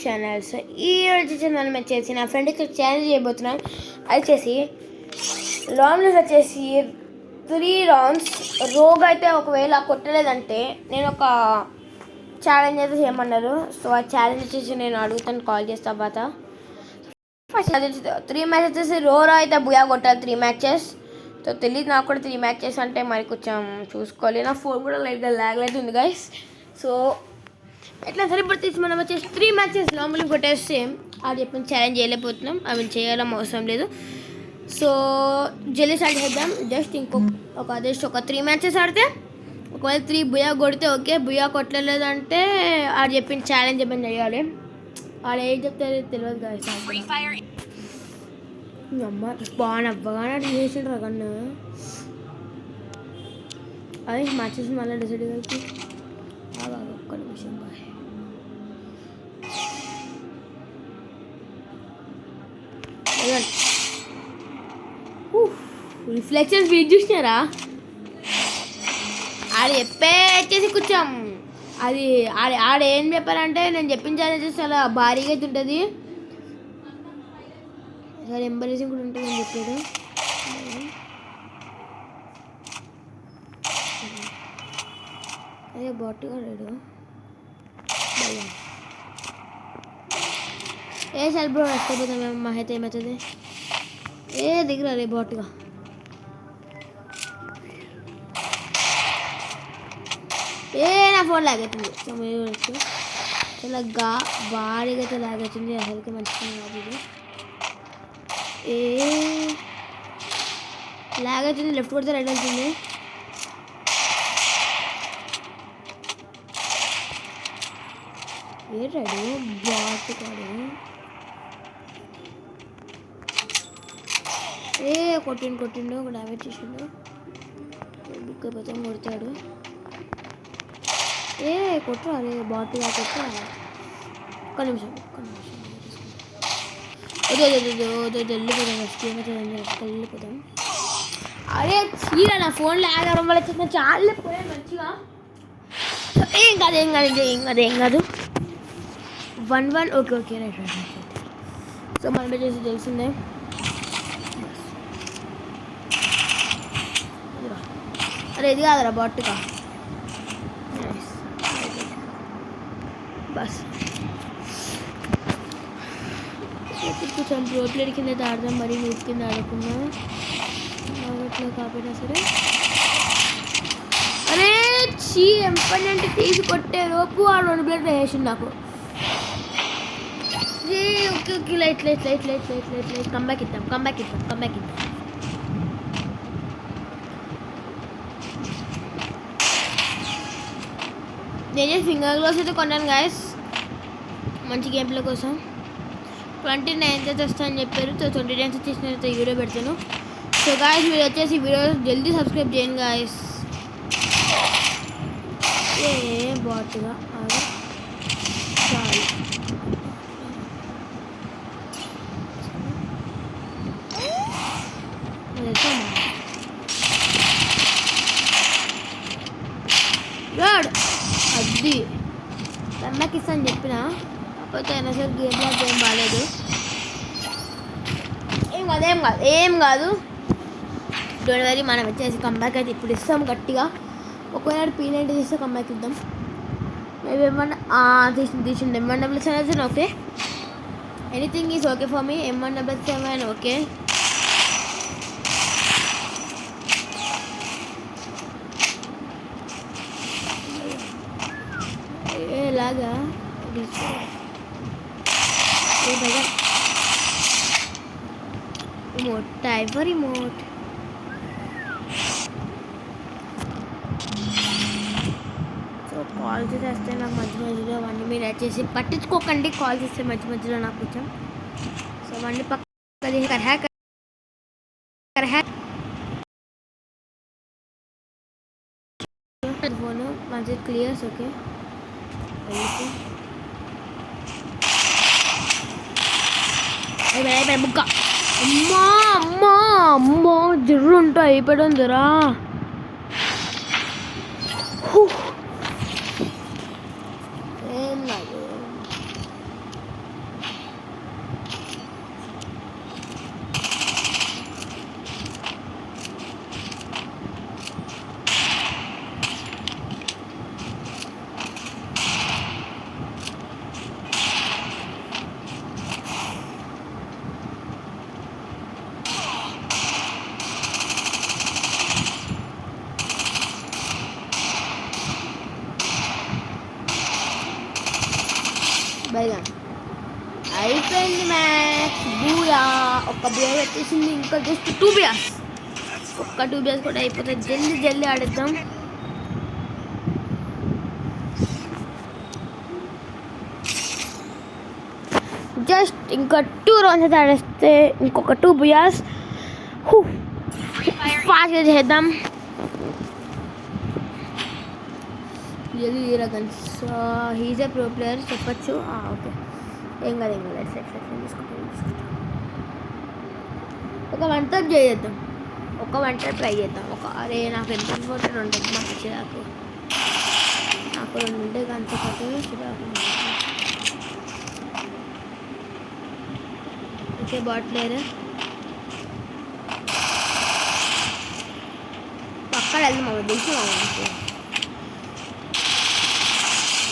Channel. So ఈరోజు channel వచ్చేసి నా ఫ్రెండ్కి ఛాలెంజ్ చేయబోతున్నాను. అది వచ్చేసి రౌండ్స్ వచ్చేసి 3 రౌండ్స్ రోగ్ అయితే ఒకవేళ కొట్టలేదంటే నేను ఒక ఛాలెంజ్ అయితే చేయమన్నారు. సో ఆ ఛాలెంజ్ వచ్చేసి నేను అడుగుతాను, కాల్ చేస్తా తర్వాత. ఫస్ట్ 3 మ్యాచెస్ వచ్చేసి రోరా అయితే బుయా కొట్టాలి 3 మ్యాచెస్. సో తెలియదు నాకు కూడా 3 మ్యాచెస్ అంటే మరి కొంచెం చూసుకోవాలి. నా ఫోన్ కూడా లైట్గా ల్యాగ్ అవుతుంది గైస్. సో ఎట్లా సరే ఇప్పుడు తీసి మనం వచ్చేసి 3 మ్యాచెస్ నార్మల్గా కొట్టేస్తే అది చెప్పిన ఛాలెంజ్ చేయలేకపోతున్నాం, అవి చేయాలని అవసరం లేదు. సో జల్దీ స్టార్ట్ చేద్దాం. జస్ట్ ఒక 3 మ్యాచెస్ ఆడితే ఒకవేళ 3 బుయా కొడితే ఓకే, బుయా కొట్టలేదంటే ఆడు చెప్పిన ఛాలెంజ్ చెప్పని చేయాలి. ఆడ ఏం చెప్తారో తెలియదు కదా. అమ్మ స్పాన్ అవ్వగానే అటు చేసిండ్రు కన్నా అది మ్యాచెస్ మళ్ళీ డిసైడ్ కలిపి ఒక్క నిమిషం బాయ్. రిఫ్లెక్షన్స్ వీడి చూసినారా? ఆడ చెప్పే వచ్చేసి కొంచెం అది ఆడ ఏం చెప్పారంటే నేను చెప్పిన ఛాలెంజ్ చాలా భారీగా అయితే ఉంటుంది, చాలా ఎంబరేజింగ్ కూడా ఉంటుంది అని చెప్పాడు. అదే బాట్గా రాడు ఏ సార్ బ్రో వస్తపోతాం మేము మా అయితే ఏమవుతుంది ఏ దగ్గర రే బాట్గా ఏ నా ఫోన్ లాగవుతుంది చాలా భారీగా అయితే లాగవుతుంది. అసలుకి మంచిగా కాదు ఇది. ఏ లాగవుతుంది, లెఫ్ట్ కొడితే రైట్ అవుతుంది. ఏ రాడు బాట్ కాడు ఏ కొట్టిండు ఒక డ్యామేజ్ చేసిండు. బుక్ అయిపోతాం కొడతాడు. ఏ కొట్టరా అరే బాట్గా కొట్టరా. ఒక్క నిమిషం వెళ్ళిపోతాం. ఫస్ట్ వెళ్ళిపోతాం. అరే చీర నా ఫోన్లో యాడ్ అవ్వడం వల్ల చిన్న చాలా పోయాను మంచిగా. ఏం కాదు 1-1 ఓకే రైట్. సో మనం చేసి తెలిసిందే. అరే ఇది కాదురా బాట్గా బస్ కొంచెం ప్రో ప్లేయర్ కింద అయితే ఆడదాం, మరి నూట్ కింద ఆడకుండా అట్లా కాకపోయినా సరే. అరే చీ ఎంపనంటే తీసి కొట్టే లోపు ఆ 2 ప్లేట్లు వేసిండు నాకు. ఓకే లైట్ కంబ్యాక్ ఇద్దాం. నేనే ఫింగర్ గ్లోవ్స్ అయితే కొన్నాను గాయస్ మంచి గేమ్ ప్లే కోసం. 29th అయితే వస్తాయని చెప్పారు. సో 29th వచ్చేసిన తర్వాత వీడియో పెడతాను. సో గాయస్ మీరు వచ్చేసి వీడియో జల్దీ సబ్స్క్రైబ్ చేయండి గాయస్. ఏ బాట్గా చాలు గాడ్ అది కన్నాకి ఇస్తా అని చెప్పిన, కాకపోతే అయినా సరే గేమ్లో ఏం బాగాలేదు. ఏం కాదు డోంట్ వరీ. మనం వచ్చేసి కంబ్యాక్ అయితే ఇప్పుడు ఇస్తాం గట్టిగా. ఒకవేళ P90 తీస్తే కంబ్యాక్ ఇద్దాం. మేబీ ఏమన్నా తీసిండు M177 okay, anything is okay for me. M177 okay. లాగా remote type remote. So call చేస్తే నాకు మధ్యలో అవన్నీ మీరు వచ్చేసి పట్టించుకోకండి. కాల్ చేస్తే మధ్యలో నాకు కొంచెం. సో అవన్నీ పక్క ఫోను మంచి క్లియర్స్ ఓకే. బుక్క అమ్మా జర్రు ఉంటా అయిపోయిందిరా. ఏం కాదు బైగా అయిపోయింది మ్యాచ్. బూయా, ఒక బియర్ వచ్చేసింది. ఇంకా జస్ట్ 2 బియర్స్, ఒక్క 2 బియర్స్ కూడా అయిపోతుంది. జల్దీ జల్దీ ఆడేద్దాం. జస్ట్ ఇంకా 2 రౌండ్స్ అయితే ఆడేస్తే ఇంకొక 2 బియర్స్ ఫాస్ట్గా చేద్దాం. జల్దీ guns. He's a pro player చెప్పచ్చు. ఓకే, ఏం కాదు తీసుకుంటాం. ఒక 1 టైప్ చేద్దాం, ఒక 1 టైప్ ట్రై చేద్దాం. అరే నాకు ఎంత ఇంపార్టెంట్ ఉంటుంది మాకు చిరాకు. నాకు 2 ఉంటే గన్స్ ఒకటి చిరాకు. ఓకే, బాట్ ప్లేయర్ పక్కన వెళ్దాం. మాకు తెలుసు మాకు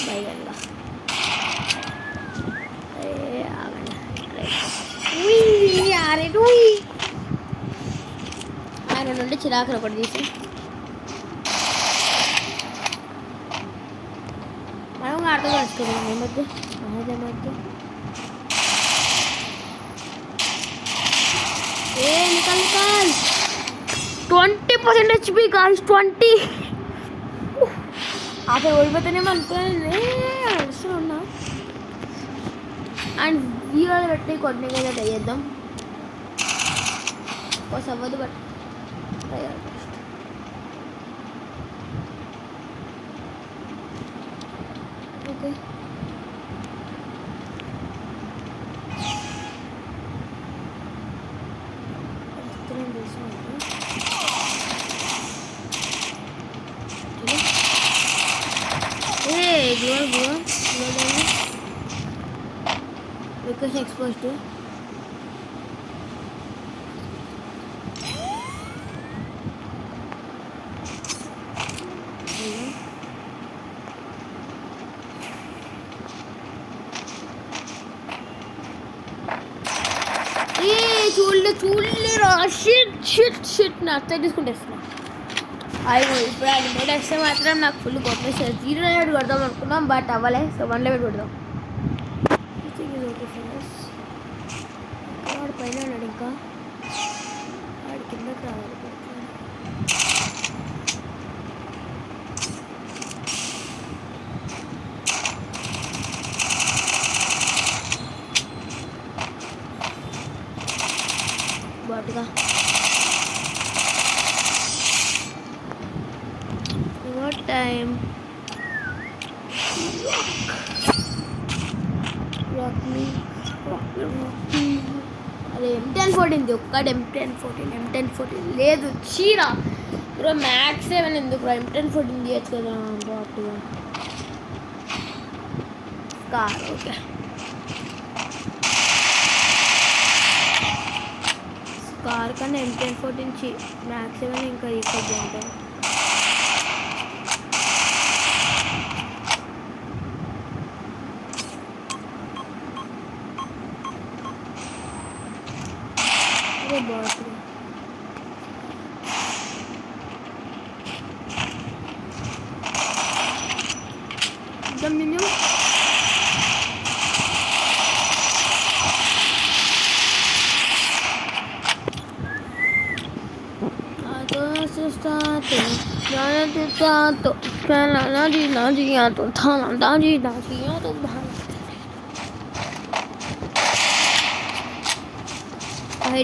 భయంగా. ఆయన నుండి చిరాకులు ఒకటి తీసి మనం ఆటలు కలుసుకున్నాం. ఏమద్దు అదేమద్దు. నికల్ 20% HP గాయ్స్. 20 అసలు ఓడిపోతేనేమో అనుకున్నాను. ఉన్నా అండ్ వీడియోలు పెట్టి కొన్ని ట్రై చేద్దాం. కోసం అవ్వదు బట్ ట్రై అవుతుంది. Okay, request exposed. చూడలేరా. షిట్ నా అత్త తీసుకుంటేస్తున్నా. అయ్యో ఇప్పుడు అది మేడ వస్తే మాత్రం నాకు ఫుల్ కొట్టేసారు. 0 లెవెల్ కొడదాం అనుకున్నాం బట్ అవ్వలే. సో 1 లెవెల్ కొడదాం. ఓకే ఫ్రెండ్స్, వాడు పైన ఉన్నాడు. ఇంకా వాడు కిందకి రావాలి. బాటుగా what time rock me. అరే M1014 ఒక్కటి M1014 లేదు. చీరా బ్రో, మ్యాక్స్ 7 ఎందుకు రా? M1014 తీయచ్చు కదా బాటుగా. కార్ ఓకే, కార్ కన్నా M1014 మ్యాక్స్ 7 ఇంకా ఎక్కువ బాగుంటుంది. బాగుంటుంది.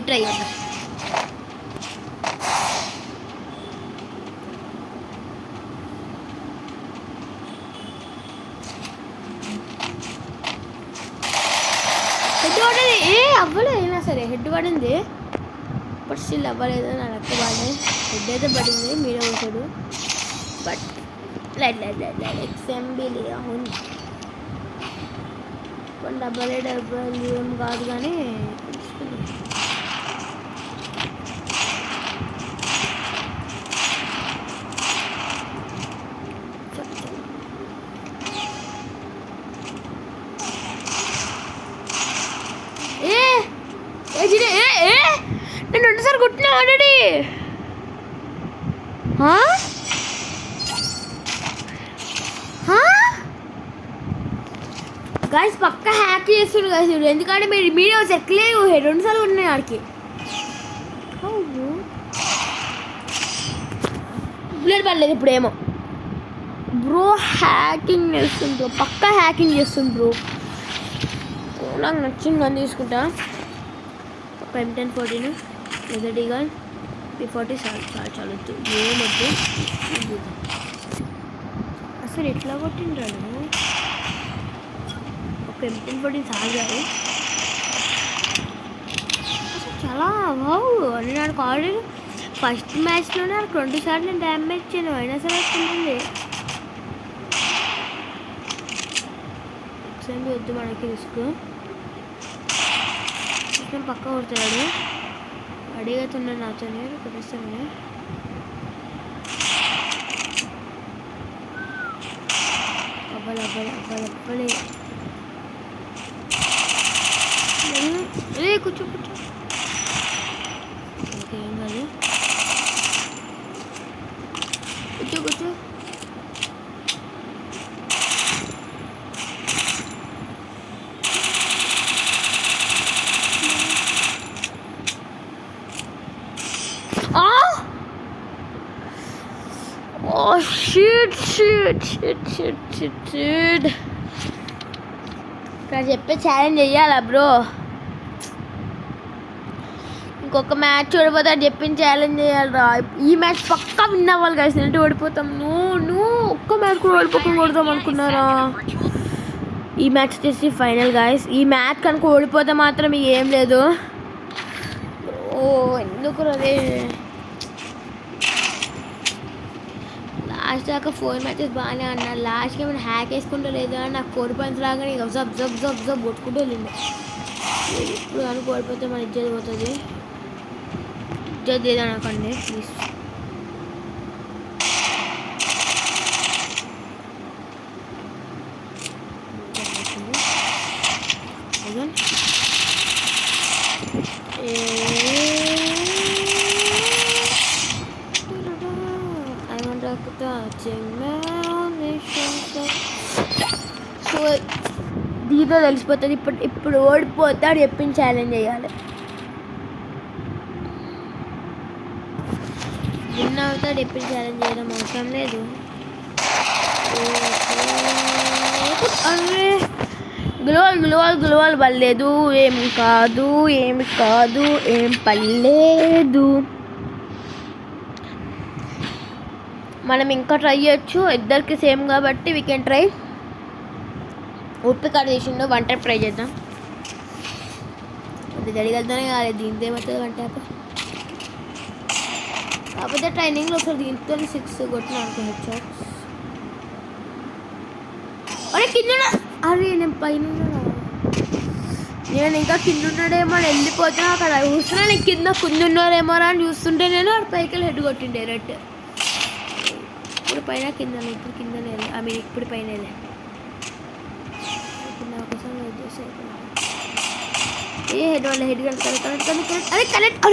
ట్రై చేద్దాం. హెడ్ పడింది. అవ్వలేదు అయినా సరే హెడ్ పడింది బట్ స్టిల్ అవ్వలేదు. నా లెక్క బాగానే హెడ్ అయితే పడింది. మీరే ఉంటాడు బట్ XMB అవును డబ్బులు ఏం కాదు కానీ నేను రెండుసార్లు కొట్టినా ఆల్రెడీ. గాయస్ పక్క హ్యాక్ చేస్తుండు గాయస్ ఇప్పుడు, ఎందుకంటే మీడియా చెక్కలేదు 2 సార్లు ఉన్నాయి ఆడికి. బుల్లెట్ పడలేదు ఇప్పుడేమో. బ్రో హ్యాకింగ్ చేస్తుంది బ్రో, పక్కా హ్యాకింగ్ చేస్తుంది బ్రో. నాకు నచ్చింది అని తీసుకుంటా. ఒక M1014 లెజర్ ఈగల్ P40 చాలా ఏమొద్దు. అసలు ఎట్లా కొట్టిండ్రాడు? ఒక M1014 సాగారు అసలు చాలా వావ్. అని నాకు ఆల్రెడీ ఫస్ట్ మ్యాచ్లోనే నాకు 20 సార్లు నేను డ్యామేజ్ చేయను, అయినా సరే వస్తుంది. ఎక్స్ఎంబీ వద్దు మనకి రిస్క్. కృష్ణ పక్క కొడతాడు, అడిగతున్నాడు నాతోనే కొట్టిస్తాను. అవ్వాలి అవ్వాలి అవ్వాలి అవ్వాలి. కూర్చో కూర్చో. ఓకే ఏం కాదు, కూర్చో కూర్చో. Oh shit. ఇక్కడ చెప్పే ఛాలెంజ్ చెయ్యాలా బ్రో? ఇంకొక మ్యాచ్ ఓడిపోతే అది చెప్పిన ఛాలెంజ్ చేయాలిరా. ఈ మ్యాచ్ పక్కా విన్ అవ్వాలి గాయస్, అంటే ఓడిపోతాం. నువ్వు ఒక్క మ్యాచ్ కూడా ఓడిపోకుండా కొడదాం అనుకున్నారా? ఈ మ్యాచ్ వచ్చేసి ఫైనల్ గాయస్. ఈ మ్యాచ్ కనుక ఓడిపోతే మాత్రం ఏం లేదు. ఓ ఎందుకు అదే లాస్ట్ దాకా 4 మ్యాచెస్ బాగానే అన్నారు. లాస్ట్కి ఏమైనా హ్యాక్ వేసుకుంటూ లేదు అని నాకు 4 పాయింట్స్ రాగానే ఇక జబ్ జబ్ జబ్ జబ్ కొట్టుకుంటూ వెళ్ళింది. ఇప్పుడు కనుక ఓడిపోతే మన ఇజ్జత్ పోతుంది. ఇజ్జత్ లేదనకండి ప్లీజ్. సో దీంతో తెలిసిపోతుంది. ఇప్పుడు ఓడిపోతాడు చెప్పింది ఛాలెంజ్ చేయాలి. విన్ అవుతాడు ఎప్పుడు ఛాలెంజ్ చేయడం అవసరం లేదు. అరే గ్లోవల్ పడలేదు, ఏమి కాదు ఏం పర్లేదు. మనం ఇంకా ట్రై చేయొచ్చు, ఇద్దరికి సేమ్ కాబట్టి వీ కెన్ ట్రై. ఉప్పు కట్ చేసిండు, 1 టైప్ ట్రై చేద్దాం. అది జరిగలుగుతానే కాలేదు, దీంతో ఏమవుతుంది 1 టైప్. కాకపోతే ట్రైనింగ్లో ఒకసారి దీంతో 6 కొట్టిన అనుకో హెడ్ షాట్స్. అరే కింద, అరే నేను పైన ఉన్నాడా? నేను ఇంకా కింద ఉన్నాడేమో అని వెళ్ళిపోతున్నా. అక్కడ చూస్తున్నా నేను కింద ఉన్నారేమో అని చూస్తుంటే నేను పైకి హెడ్ కొట్టిండే డైరెక్ట్. ఇప్పుడు పైన కింద, ఇప్పుడు కిందనే, ఐ మీన్ ఇప్పుడు పైన కోసం వెయిట్ చేసి ఏ హెడ్ వల్ల హెడ్ కనెక్ట్. అరే కనెక్ట్.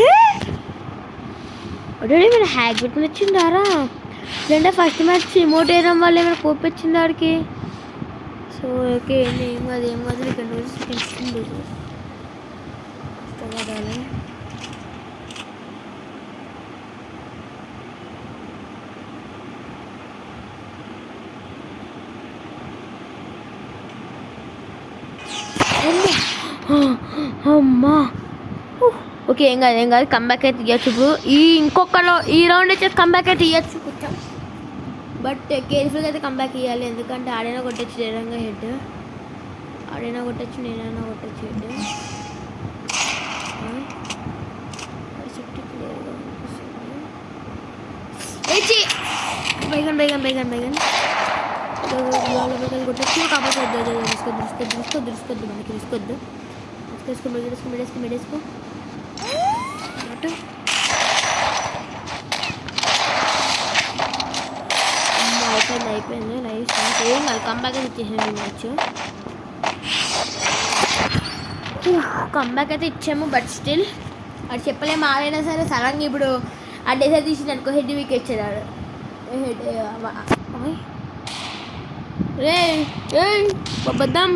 అరే మీరు హ్యాక్ పెట్టుకుని వచ్చిండారా? లేదంటే ఫస్ట్ మ్యాచ్ రిమోట్ వేయడం వల్ల ఏమైనా కోపించింది ఆడికి. సో ఓకే ఏం కాదు ఇక్కడ రోజు పెంచుతుంది ఇష్టపడాలి. అమ్మా ఓకే ఏం కాదు కంబ్యాక్ అయితే ఇవ్వచ్చు. ఇప్పుడు ఈ రౌండ్ అయితే కంబ్యాక్ అయితే ఇవ్వచ్చు కొంచెం, బట్ కేర్ఫుల్గా అయితే కంబ్యాక్ ఇవ్వాలి. ఎందుకంటే ఆడైనా కొట్టచ్చు ధైర్యంగా హెడ్, ఆడైనా కొట్టచ్చు, నేనైనా కొట్టచ్చు హెడ్. బైగన్ కొట్టచ్చు. కాకపోతే దృష్కొద్దు మనకి దృష్కొద్దు. మెడేసుకో అయిపోయింది నైస్. ఏం కాదు కంబ్యాక్ అయితే ఇచ్చేసాము. మ్యాచ్ కంబ్యాక్ అయితే ఇచ్చాము, బట్ స్టిల్ అది చెప్పలేము. ఆడైనా సరే సడన్గా ఇప్పుడు ఆ డెసర్ తీసి అనుకో హెడ్ వీక్ ఇచ్చేదాడు. హెడ్ రే బద్దం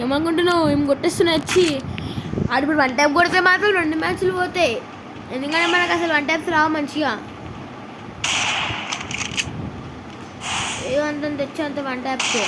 ఏమనుకుంటున్నావు? ఏం కొట్టేస్తున్నా వచ్చి ఆడు ఇప్పుడు 1 టైప్ కొడితే మాత్రం 2 మ్యాచ్లు పోతాయి. ఎందుకంటే మనకు అసలు 1 టైప్స్ రావు మంచిగా. ఏమంత తెచ్చి అంత 1 టైప్స్.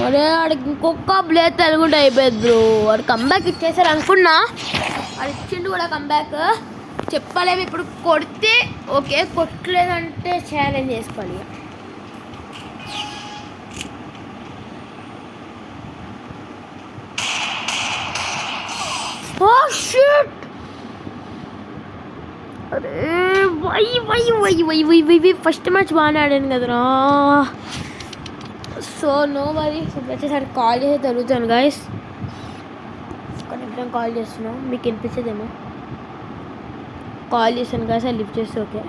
అరే ఆడికి ఇంకొక బ్లేడ్ తెలుగుంటే అయిపోయింది బ్రో. వాడు కంబ్యాక్ ఇచ్చేసారు అనుకున్నా, వాడు ఇచ్చిండు కూడా కంబ్యాక్. చెప్పలేము ఇప్పుడు. కొడితే ఓకే, కొట్టలేదంటే ఛాలెంజ్ చేసుకోవాలి. ఓ షిట్, అరే why why why why why why why first match బాగానే ఆడాను కదరా. సో నో మరి. ఇప్పుడు వచ్చేసరి కాల్ చేసి జరుగుతాను గైస్. కాల్ చేస్తున్నాం, మీకు వినిపించేదేమో. కాల్ చేశాను గైస్, అది లిఫ్ట్ చేస్తే ఓకే.